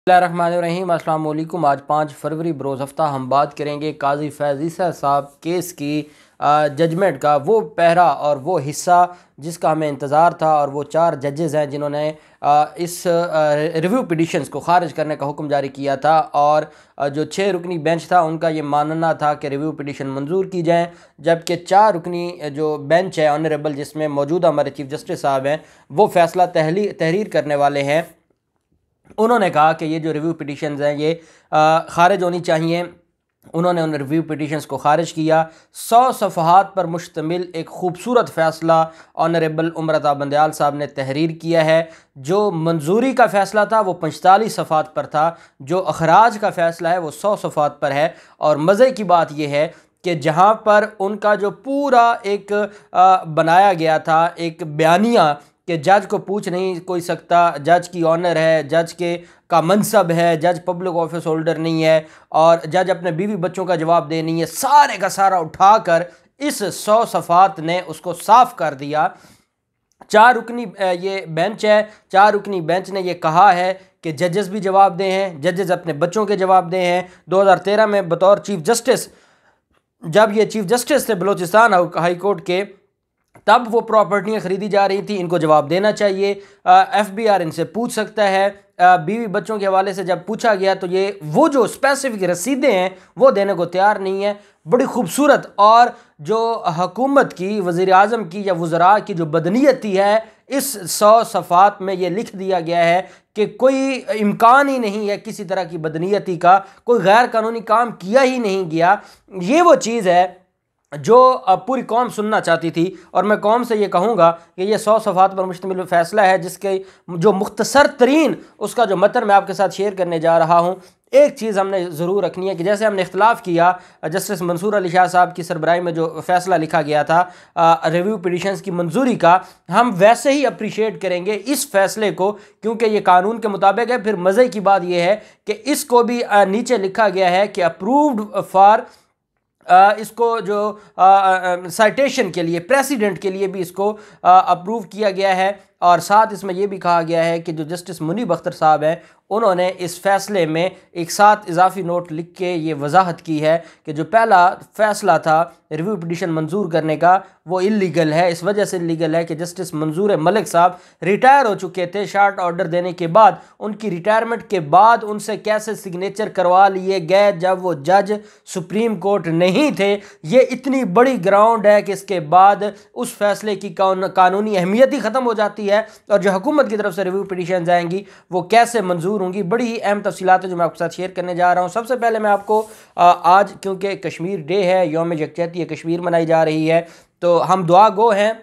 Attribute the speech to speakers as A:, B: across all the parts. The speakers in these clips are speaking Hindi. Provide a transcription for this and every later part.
A: बिस्मिल्लाहिर्रहमानिर्रहीम। अस्सलाम वालेकुम। आज 5 फरवरी बरोज़ हफ्ता हम बात करेंगे काजी फैज़ ईसा साहब केस की जजमेंट का, वो पहरा और वो हिस्सा जिसका हमें इंतज़ार था। और वो 4 जजेज़ हैं जिन्होंने इस रिव्यू पिटिशंस को ख़ारिज करने का हुक्म जारी किया था। और जो 6 रुकनी बेंच था उनका ये मानना था कि रिव्यू पिटिशन मंजूर की जाए, जबकि 4 रुकनी जो बेंच है ऑनरेबल, जिसमें मौजूदा हमारे चीफ जस्टिस साहब हैं, वो फैसला तहरीर करने वाले हैं। उन्होंने कहा कि ये जो रिव्यू पिटिशंस हैं ये ख़ारिज होनी चाहिए। उन्होंने उन रिव्यू पिटिशंस को ख़ारिज किया। 100 सफ़हात पर मुश्तमिल एक खूबसूरत फ़ैसला ऑनरेबल उमर अता बंदयाल साहब ने तहरीर किया है। जो मंजूरी का फ़ैसला था वो 45 सफ़हात पर था, जो अखराज का फ़ैसला है वो 100 सफ़हात पर है। और मज़े की बात यह है कि जहाँ पर उनका जो पूरा एक बनाया गया था एक बयानिया कि जज को पूछ नहीं कोई सकता, जज की ऑनर है, जज के का मनसब है, जज पब्लिक ऑफिस होल्डर नहीं है और जज अपने बीवी बच्चों का जवाब दे नहीं है, सारे का सारा उठाकर इस 100 सफ़ात ने उसको साफ कर दिया। 4 रुकनी ये बेंच है। 4 रुकनी बेंच ने ये कहा है कि जजेस भी जवाब दे हैं, जजेस अपने बच्चों के जवाब दे हैं। 2013 में बतौर चीफ जस्टिस, जब ये चीफ जस्टिस थे बलूचिस्तान हाई कोर्ट के, तब वो प्रॉपर्टियाँ ख़रीदी जा रही थी, इनको जवाब देना चाहिए। FBI इनसे पूछ सकता है। बीवी बच्चों के हवाले से जब पूछा गया तो ये वो जो स्पेसिफिक रसीदें हैं वो देने को तैयार नहीं है। बड़ी खूबसूरत और जो हुकूमत की, वज़ीर आज़म की या वज़रा की जो बदनीयती है, इस 100 सफ़ात में ये लिख दिया गया है कि कोई इम्कान ही नहीं है किसी तरह की बदनीयती का, कोई गैर कानूनी काम किया ही नहीं गया। ये वो चीज़ है जो पूरी कौम सुनना चाहती थी। और मैं कौम से ये कहूँगा कि ये 100 सफ़हात पर मुश्तमिल फ़ैसला है जिसके जो मुख्तसर तरीन उसका जो मतन मैं आपके साथ शेयर करने जा रहा हूँ। एक चीज़ हमने ज़रूर रखनी है कि जैसे हमने इख्तलाफ किया जस्टिस मंसूर अली शाह साहब की सरबराही में जो फ़ैसला लिखा गया था रिव्यू पिटिशंस की मंजूरी का, हम वैसे ही अप्रिशिएट करेंगे इस फ़ैसले को, क्योंकि ये कानून के मुताबिक है। फिर मज़े की बात यह है कि इसको भी नीचे लिखा गया है कि अप्रूव्ड फॉर, इसको जो साइटेशन के लिए, प्रेसिडेंट के लिए भी इसको अप्रूव किया गया है। और साथ इसमें यह भी कहा गया है कि जो जस्टिस मुनीब अख्तर साहब हैं उन्होंने इस फैसले में एक साथ इजाफी नोट लिख के ये वजाहत की है कि जो पहला फ़ैसला था रिव्यू पिटिशन मंजूर करने का वो इल्लीगल है। इस वजह से इल्लीगल है कि जस्टिस मंजूर मलिक साहब रिटायर हो चुके थे। शार्ट ऑर्डर देने के बाद, उनकी रिटायरमेंट के बाद उनसे कैसे सिग्नेचर करवा लिए गए जब वो जज सुप्रीम कोर्ट नहीं थे। ये इतनी बड़ी ग्राउंड है कि इसके बाद उस फैसले की कानूनी अहमियत ही ख़त्म हो जाती है। और जो हुकूमत की तरफ से रिव्यू पिटिशन आएंगी वो कैसे मंजूर होंगी, बड़ी ही अहम तफसीलात है जो मैं आपके साथ शेयर करने जा रहा हूँ। सबसे पहले मैं आपको आज, क्योंकि कश्मीर डे है, यौम यकजहती कश्मीर मनाई जा रही है, तो हम दुआ गो हैं,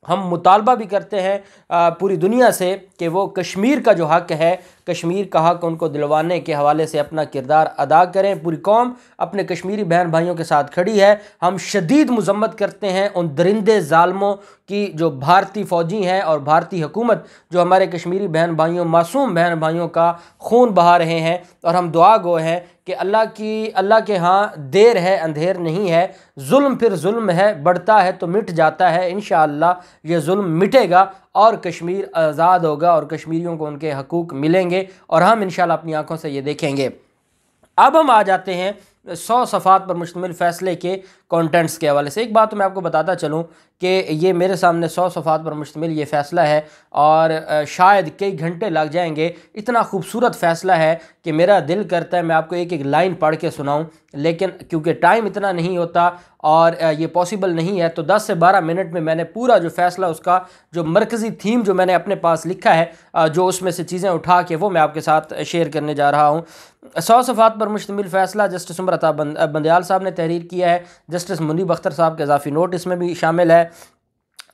A: हम मुतालबा भी करते हैं पूरी दुनिया से कि वो कश्मीर का जो हक़ है, कश्मीर का हक़ उनको दिलवाने के हवाले से अपना किरदार अदा करें। पूरी कौम अपने कश्मीरी बहन भाइयों के साथ खड़ी है। हम शदीद मज़म्मत करते हैं उन दरिंदे ज़ालमों की जो भारतीय फ़ौजी हैं और भारतीय हुकूमत जो हमारे कश्मीरी बहन भाइयों, मासूम बहन भाइयों का खून बहा रहे हैं। और हम दुआ गो हैं कि अल्लाह के यहाँ देर है अंधेर नहीं है। जुल्म फिर जुल्म है, बढ़ता है तो मिट जाता है। इंशाअल्लाह ये जुल्म मिटेगा और कश्मीर आज़ाद होगा और कश्मीरियों को उनके हकूक़ मिलेंगे और हम इंशाअल्लाह अपनी आंखों से ये देखेंगे। अब हम आ जाते हैं 100 सफ़ात पर मुश्तमिल फ़ैसले के कंटेंट्स के हवाले से। एक बात तो मैं आपको बताता चलूँ कि ये मेरे सामने 100 सफ़ात पर मुश्तमिल ये फ़ैसला है और शायद कई घंटे लग जाएंगे। इतना खूबसूरत फ़ैसला है कि मेरा दिल करता है मैं आपको एक एक लाइन पढ़ के सुनाऊं, लेकिन क्योंकि टाइम इतना नहीं होता और ये पॉसिबल नहीं है, तो 10 से 12 मिनट में मैंने पूरा जो फ़ैसला, उसका जो मरकज़ी थीम जो मैंने अपने पास लिखा है, जो उसमें से चीज़ें उठा के वो मैं आपके साथ शेयर करने जा रहा हूँ। 100 सफ़ात पर मुश्तमिल फ़ैसला जस्टिस उमर अता बंदयाल साहब ने तहरीर किया है। जस्टिस मुनीब अख्तर साहब के इजाफी नोट इसमें भी शामिल है।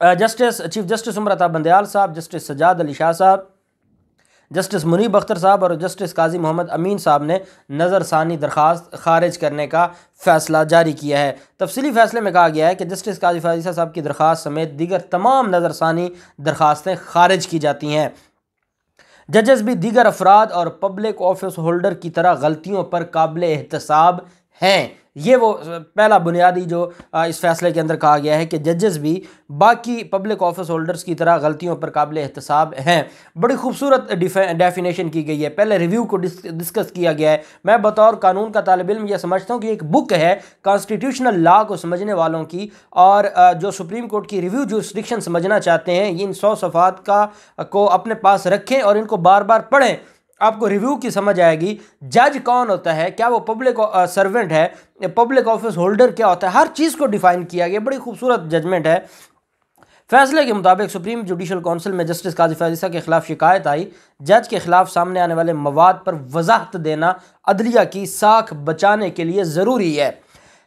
A: चीफ जस्टिस उमर अता बंदयाल साहब, जस्टिस सजाद अली शाह साहब, जस्टिस मुनीब अख्तर साहब और जस्टिस काजी मोहम्मद अमीन साहब ने नज़रसानी दरख्वास्त खारिज करने का फ़ैसला जारी किया है। तफसीली फ़ैसले में कहा गया है कि जस्टिस काजी फैज़ ईसा साहब की दरख्वास्त समेत दीगर तमाम नज़रसानी दरख्वास्तें खारिज की जाती हैं। जजेस भी दीगर अफराद और पब्लिक ऑफिस होल्डर की तरह गलतियों पर काबिल एहतसाब हैं। ये वो पहला बुनियादी जो इस फैसले के अंदर कहा गया है कि जजेस भी बाकी पब्लिक ऑफिस होल्डर्स की तरह गलतियों पर काबिल एहतसाब हैं। बड़ी खूबसूरत डेफिनेशन की गई है। पहले रिव्यू को डिस्कस किया गया है। मैं बतौर कानून का तालिब इल्म यह समझता हूँ कि एक बुक है कॉन्स्टिट्यूशनल लॉ को समझने वालों की, और जो सुप्रीम कोर्ट की रिव्यू जुरिस्डिक्शन समझना चाहते हैं ये इन 100 सफ़ात को अपने पास रखें और इनको बार बार पढ़ें। आपको रिव्यू की समझ आएगी। जज कौन होता है, क्या वो पब्लिक सर्वेंट है, पब्लिक ऑफिस होल्डर क्या होता है, हर चीज़ को डिफाइन किया गया। बड़ी खूबसूरत जजमेंट है। फैसले के मुताबिक सुप्रीम जुडिशल काउंसिल में जस्टिस काजी फैज़ ईसा के खिलाफ शिकायत आई। जज के खिलाफ सामने आने वाले मवाद पर वजाहत देना अदलिया की साख बचाने के लिए ज़रूरी है।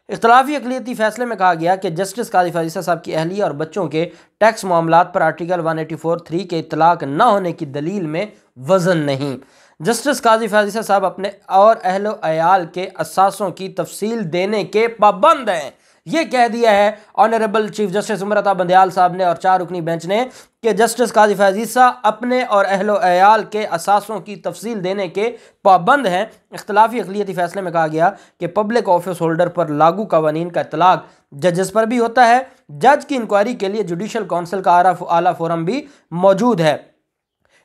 A: इख्तलाफी अक़लियती फैसले में कहा गया कि जस्टिस काजी फैज़ ईसा साहब की अहलिया और बच्चों के टैक्स मामलात पर आर्टिकल 184(3) के इतलाक़ न होने की दलील में वज़न नहीं। जस्टिस काजी फैज़ ईसा साहब अपने और अहलो अयाल के असासों की तफसील देने के पाबंद हैं। ये कह दिया है honourable chief justice Umar Ata Bandial साहब ने और 4 रुकनी बेंच ने कि जस्टिस काजी फैज़ ईसा अपने और अहलो अयाल के असासों की तफसील देने के पाबंद हैं। इख्तलाफी अक़लियती फैसले में कहा गया कि पब्लिक ऑफिस होल्डर पर लागू कवानीन का इतलाक़ जजेस पर भी होता है। जज की इंक्वायरी के लिए जुडिशल काउंसिल का आला फोरम भी मौजूद है।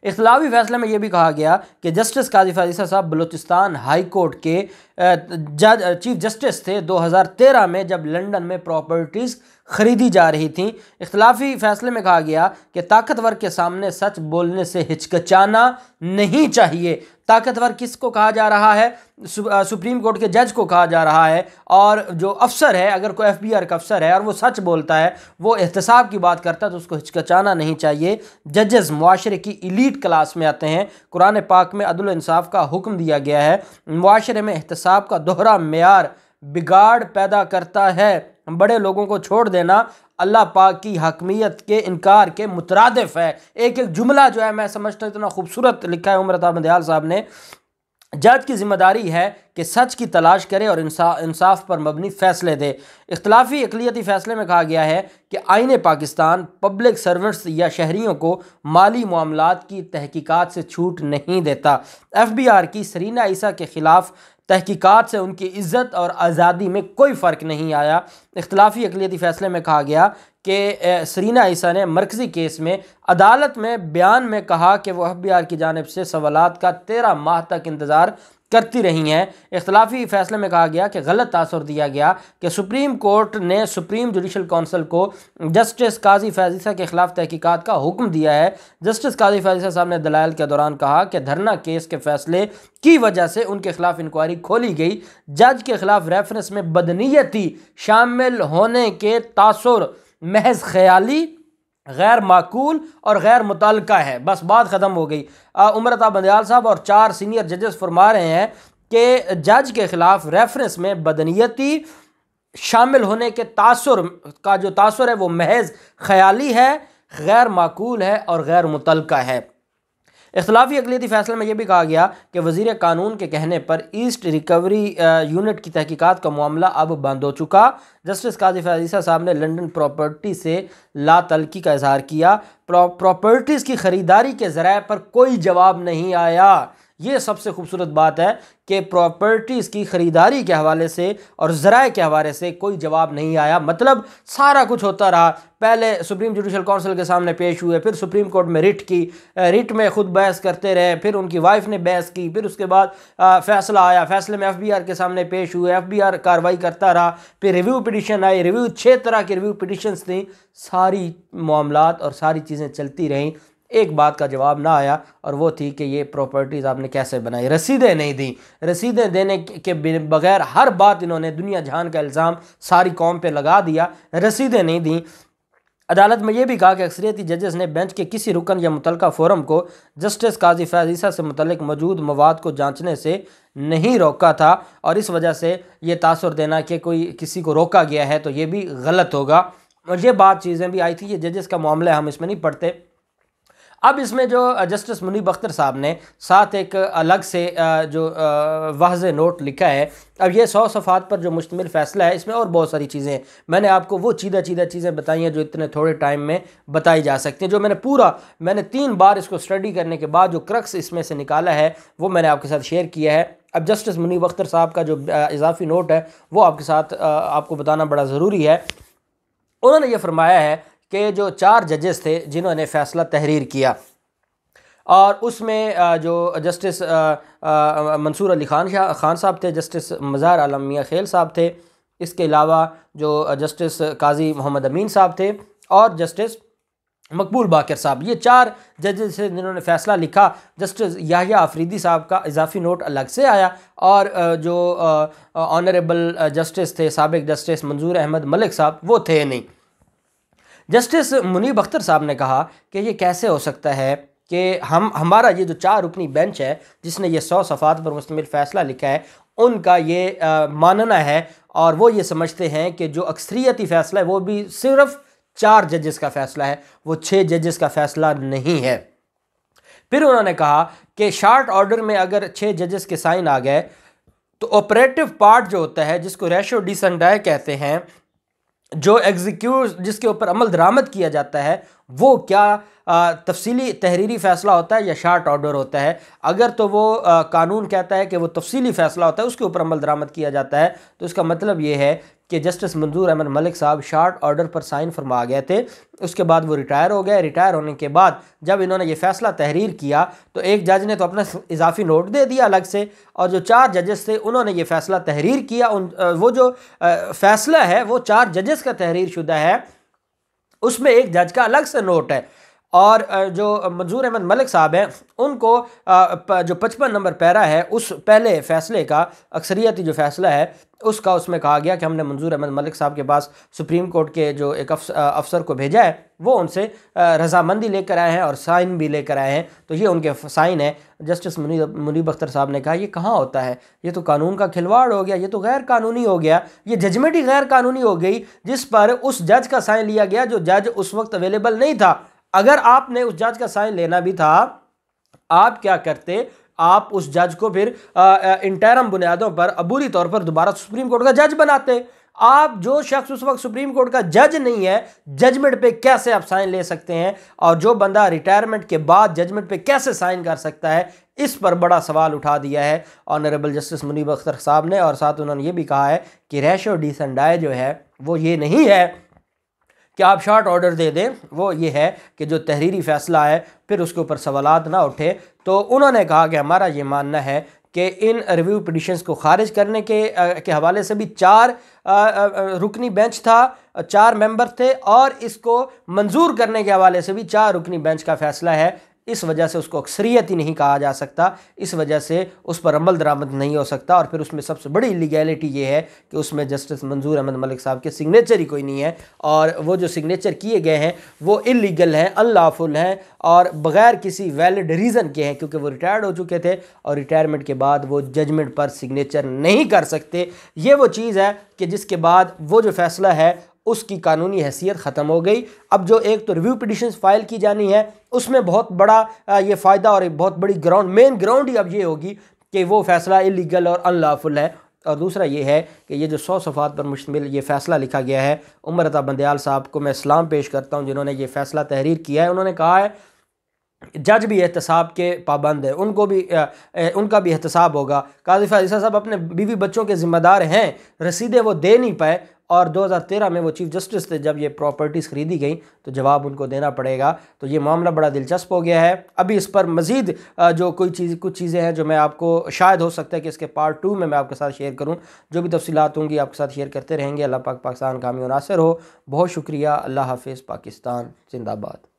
A: इख्तलाफी फैसले में यह भी कहा गया कि जस्टिस काजी फैज़ ईसा साहब बलूचिस्तान हाई कोर्ट के चीफ जस्टिस थे 2013 में, जब लंदन में प्रॉपर्टीज़ ख़रीदी जा रही थी। इख्तलाफी फैसले में कहा गया कि ताकतवर के सामने सच बोलने से हिचकिचाना नहीं चाहिए। ताकतवर किसको कहा जा रहा है? सुप्रीम कोर्ट के जज को कहा जा रहा है। और जो अफसर है, अगर कोई FBR का अफसर है और वो सच बोलता है, वो एहतसाब की बात करता है, तो उसको हिचकिचाना नहीं चाहिए। जजेस मुआशरे की इलीट क्लास में आते हैं। कुरान पाक में अदल इंसाफ का हुक्म दिया गया है। मुआशरे में एहतसाब का दोहरा मेयार बिगाड़ पैदा करता है। बड़े लोगों को छोड़ देना अल्लाह पाक की हकमियत के इनकार के मुतरादिफ है। एक एक जुमला जो है मैं समझता हूँ इतना खूबसूरत लिखा है उमर अता बंदयाल साहब ने। जज की जिम्मेदारी है कि सच की तलाश करे और इंसाफ पर मबनी फ़ैसले दे। इख्तलाफी अक़लियती फ़ैसले में कहा गया है कि आईन पाकिस्तान पब्लिक सर्वेंट्स या शहरियों को माली मामलात की तहकीकात से छूट नहीं देता। FBR की सरीना ईसा के ख़िलाफ़ तहकीकात से उनकी इज़्ज़त और आज़ादी में कोई फ़र्क नहीं आया। इख्तलाफी अक़लियती फ़ैसले में कहा गया कि सरीना ईसा ने मरकज़ी केस में अदालत में बयान में कहा कि वो FBR की जानिब से सवालात का 13 माह तक इंतज़ार करती रही हैं। इख्तलाफी फैसले में कहा गया कि गलत तासुर दिया गया कि सुप्रीम कोर्ट ने सुप्रीम जुडिशल काउंसिल को जस्टिस काजी फैज़ ईसा के खिलाफ तहकीकात का हुक्म दिया है। जस्टिस काजी फैज़ ईसा साहब ने दलाइल के दौरान कहा कि धरना केस के फैसले की वजह से उनके खिलाफ इंक्वायरी खोली गई। जज के खिलाफ रेफरेंस में बदनीयती शामिल होने के तासुर महज ख्याली, गैर माकूल और गैर मुतल्लका है। बस बात ख़त्म हो गई। उमर अता बंदयाल साहब और 4 सीनियर जजेस फरमा रहे हैं कि जज के ख़िलाफ़ रेफरेंस में बदनीयती शामिल होने के तासुर का जो तासुर है वो महज ख्याली है, गैर माकूल है और गैर मुतल्लका है। इख्तलाफी अक़लियती फ़ैसले में यह भी कहा गया कि वज़ीर कानून के कहने पर ईस्ट रिकवरी यूनिट की तहकीकात का मामला अब बंद हो चुका। जस्टिस काजी फैज़ ईसा साहब ने लंदन प्रॉपर्टी से लातल्की का इजहार किया। प्रॉपर्टीज़ की ख़रीदारी के ज़राए पर कोई जवाब नहीं आया। ये सबसे खूबसूरत बात है कि प्रॉपर्टीज़ की ख़रीदारी के हवाले से और ज़राए के हवाले से कोई जवाब नहीं आया। मतलब सारा कुछ होता रहा। पहले सुप्रीम जुडिशल काउंसिल के सामने पेश हुए, फिर सुप्रीम कोर्ट में रिट की, रिट में ख़ुद बहस करते रहे, फिर उनकी वाइफ ने बहस की, फिर उसके बाद फ़ैसला आया, फ़ैसले में FBR के सामने पेश हुए, FBR कार्रवाई करता रहा, फिर रिव्यू पिटिशन आई, रिव्यू 6 तरह की रिव्यू पिटिशन्स थी। सारी मामलात और सारी चीज़ें चलती रहीं, एक बात का जवाब ना आया और वो थी कि ये प्रॉपर्टीज़ आपने कैसे बनाई। रसीदें नहीं दी। रसीदें देने के बगैर हर बात इन्होंने दुनिया जहान का इल्ज़ाम सारी कौम पे लगा दिया, रसीदें नहीं दी। अदालत में यह भी कहा कि अक्सरियती जजेस ने बेंच के किसी रुकन या मुतल्लका फोरम को जस्टिस काजी फैज़ ईसा से मुतल्लिक मौजूद मवाद को जांचने से नहीं रोका था और इस वजह से ये तासुर देना कि कोई किसी को रोका गया है तो ये भी गलत होगा। और ये बात चीज़ें भी आई थी। ये जजेस का मामला हम इसमें नहीं पढ़ते। अब इसमें जो जस्टिस मुनीब अख्तर साहब ने साथ एक अलग से जो वाज़े नोट लिखा है, अब ये 100 सफ़ात पर जो मुश्तमिल फ़ैसला है, इसमें और बहुत सारी चीज़ें हैं। मैंने आपको वो चीदा चीज़ें बताई हैं जो इतने थोड़े टाइम में बताई जा सकती हैं। जो मैंने 3 बार इसको स्टडी करने के बाद जो क्रक्स इसमें से निकाला है वो मैंने आपके साथ शेयर किया है। अब जस्टिस मुनीब अख्तर साहब का जो इजाफी नोट है वो आपके साथ आपको बताना बड़ा ज़रूरी है। उन्होंने ये फरमाया है कि जो 4 जजेस थे जिन्होंने फ़ैसला तहरीर किया, और उसमें जो जस्टिस मंसूर अली खान साहब थे, जस्टिस मज़ार आलम मियाँ खेल साहब थे, इसके अलावा जो जस्टिस काजी मोहम्मद अमीन साहब थे और जस्टिस मकबूल बाकर साहब, ये 4 जजेस से जिन्होंने फ़ैसला लिखा। जस्टिस याहिया अफरीदी साहब का इजाफी नोट अलग से आया, और जो ऑनरेबल जस्टिस थे साबिक जस्टिस मंजूर अहमद मलिक साहब वो थे नहीं। जस्टिस मुनीब अख्तर साहब ने कहा कि ये कैसे हो सकता है कि हमारा ये जो 4 रुकनी बेंच है जिसने ये 100 सफ़ात पर मुश्तमिल फ़ैसला लिखा है, उनका ये मानना है और वो ये समझते हैं कि जो अक्सरियती फ़ैसला है वो भी सिर्फ़ 4 जजेस का फ़ैसला है, वो 6 जजेस का फ़ैसला नहीं है। फिर उन्होंने कहा कि शॉर्ट ऑर्डर में अगर 6 जजेस के साइन आ गए तो ऑपरेटिव पार्ट जो होता है, जिसको रेशो डिसंडाई कहते हैं, जो एग्जीक्यूट जिसके ऊपर अमल दरामद किया जाता है, वो क्या तफसीली तहरीरी फ़ैसला होता है या शार्ट ऑर्डर होता है। अगर तो वो कानून कहता है कि वो तफसीली फ़ैसला होता है, उसके ऊपर अमल दरामद किया जाता है, तो इसका मतलब ये है कि जस्टिस मंजूर अहमद मलिक साहब शार्ट ऑर्डर पर साइन फरमा गए थे। उसके बाद वो रिटायर हो गए। रिटायर होने के बाद जब इन्होंने ये फ़ैसला तहरीर किया तो एक जज ने तो अपना इजाफी नोट दे दिया अलग से, और जो 4 जजेस थे उन्होंने ये फ़ैसला तहरीर किया। वो जो फ़ैसला है वो 4 जजेस का तहरीर शुदा है, उसमें एक जज का अलग से नोट है। और जो मंजूर अहमद मलिक साहब हैं उनको जो 55 नंबर पैरा है उस पहले फ़ैसले का अक्सरियती जो फ़ैसला है उसका, उसमें कहा गया कि हमने मंजूर अहमद मलिक साहब के पास सुप्रीम कोर्ट के जो एक अफसर को भेजा है, वो उनसे रजामंदी लेकर आए हैं और साइन भी लेकर आए हैं, तो ये उनके साइन है। जस्टिस मुनीब अख्तर साहब ने कहा ये कहाँ होता है, ये तो कानून का खिलवाड़ हो गया, ये तो गैर कानूनी हो गया, ये जजमेंट ही गैर कानूनी हो गई जिस पर उस जज का साइन लिया गया जो जज उस वक्त अवेलेबल नहीं था। अगर आपने उस जज का साइन लेना भी था, आप क्या करते, आप उस जज को फिर इंटरम बुनियादों पर अबूरी तौर पर दोबारा सुप्रीम कोर्ट का जज बनाते। आप जो शख्स उस वक्त सुप्रीम कोर्ट का जज नहीं है, जजमेंट पे कैसे आप साइन ले सकते हैं, और जो बंदा रिटायरमेंट के बाद जजमेंट पे कैसे साइन कर सकता है, इस पर बड़ा सवाल उठा दिया है ऑनरेबल जस्टिस मुनीब अख्तर साहब ने। और साथ उन्होंने ये भी कहा है कि रेशो डिसंडाई जो है वो ये नहीं है कि आप शॉर्ट ऑर्डर दे दें, वो ये है कि जो तहरीरी फ़ैसला है फिर उसके ऊपर सवालात ना उठे। तो उन्होंने कहा कि हमारा ये मानना है कि इन रिव्यू पिटिशंस को खारिज करने के हवाले से भी 4 रुकनी बेंच था, 4 मेंबर थे, और इसको मंजूर करने के हवाले से भी 4 रुकनी बेंच का फ़ैसला है। इस वजह से उसको अक्सरियत ही नहीं कहा जा सकता, इस वजह से उस पर अमल दरामद नहीं हो सकता। और फिर उसमें सबसे बड़ी इलीगैलिटी ये है कि उसमें जस्टिस मंजूर अहमद मलिक साहब के सिग्नेचर ही कोई नहीं है, और वो जो सिग्नेचर किए गए हैं वो इलीगल हैं, अनलॉफुल हैं, और बग़ैर किसी वैलिड रीज़न के हैं, क्योंकि वो रिटायर्ड हो चुके थे और रिटायरमेंट के बाद वो जजमेंट पर सिग्नेचर नहीं कर सकते। ये वो चीज़ है कि जिसके बाद वो जो फ़ैसला है उसकी कानूनी हैसियत ख़त्म हो गई। अब जो एक तो रिव्यू पिटिशंस फाइल की जानी है उसमें बहुत बड़ा ये फ़ायदा और एक बहुत बड़ी मेन ग्राउंड ही अब ये होगी कि वो फ़ैसला इलीगल और अनलॉफुल है। और दूसरा ये है कि ये जो 100 सफ़ात पर मुश्तमिल ये फ़ैसला लिखा गया है, उमर अता बंदयाल साहब को मैं सलाम पेश करता हूँ जिन्होंने ये फ़ैसला तहरीर किया है। उन्होंने कहा है जज भी एहतसाब के पाबंद है, उनका भी एहतसाब होगा। काजी फ़ैज़ल साहब अपने बीवी बच्चों के ज़िम्मेदार हैं, रसीदें वो दे नहीं पाए, और 2013 में वो चीफ़ जस्टिस थे जब ये प्रॉपर्टीज़ ख़रीदी गई तो जवाब उनको देना पड़ेगा। तो ये मामला बड़ा दिलचस्प हो गया है। अभी इस पर मज़ीद जो कुछ चीज़ें हैं जो मैं आपको शायद हो सकता है कि इसके पार्ट 2 में मैं आपके साथ शेयर करूं, जो भी तफसीलात होंगी आपके साथ शेयर करते रहेंगे। अल्लाह पाक पाकिस्तान कामयाब नासिर हो। बहुत शुक्रिया। अल्लाह हाफ़िज़। पाकिस्तान जिंदाबाद।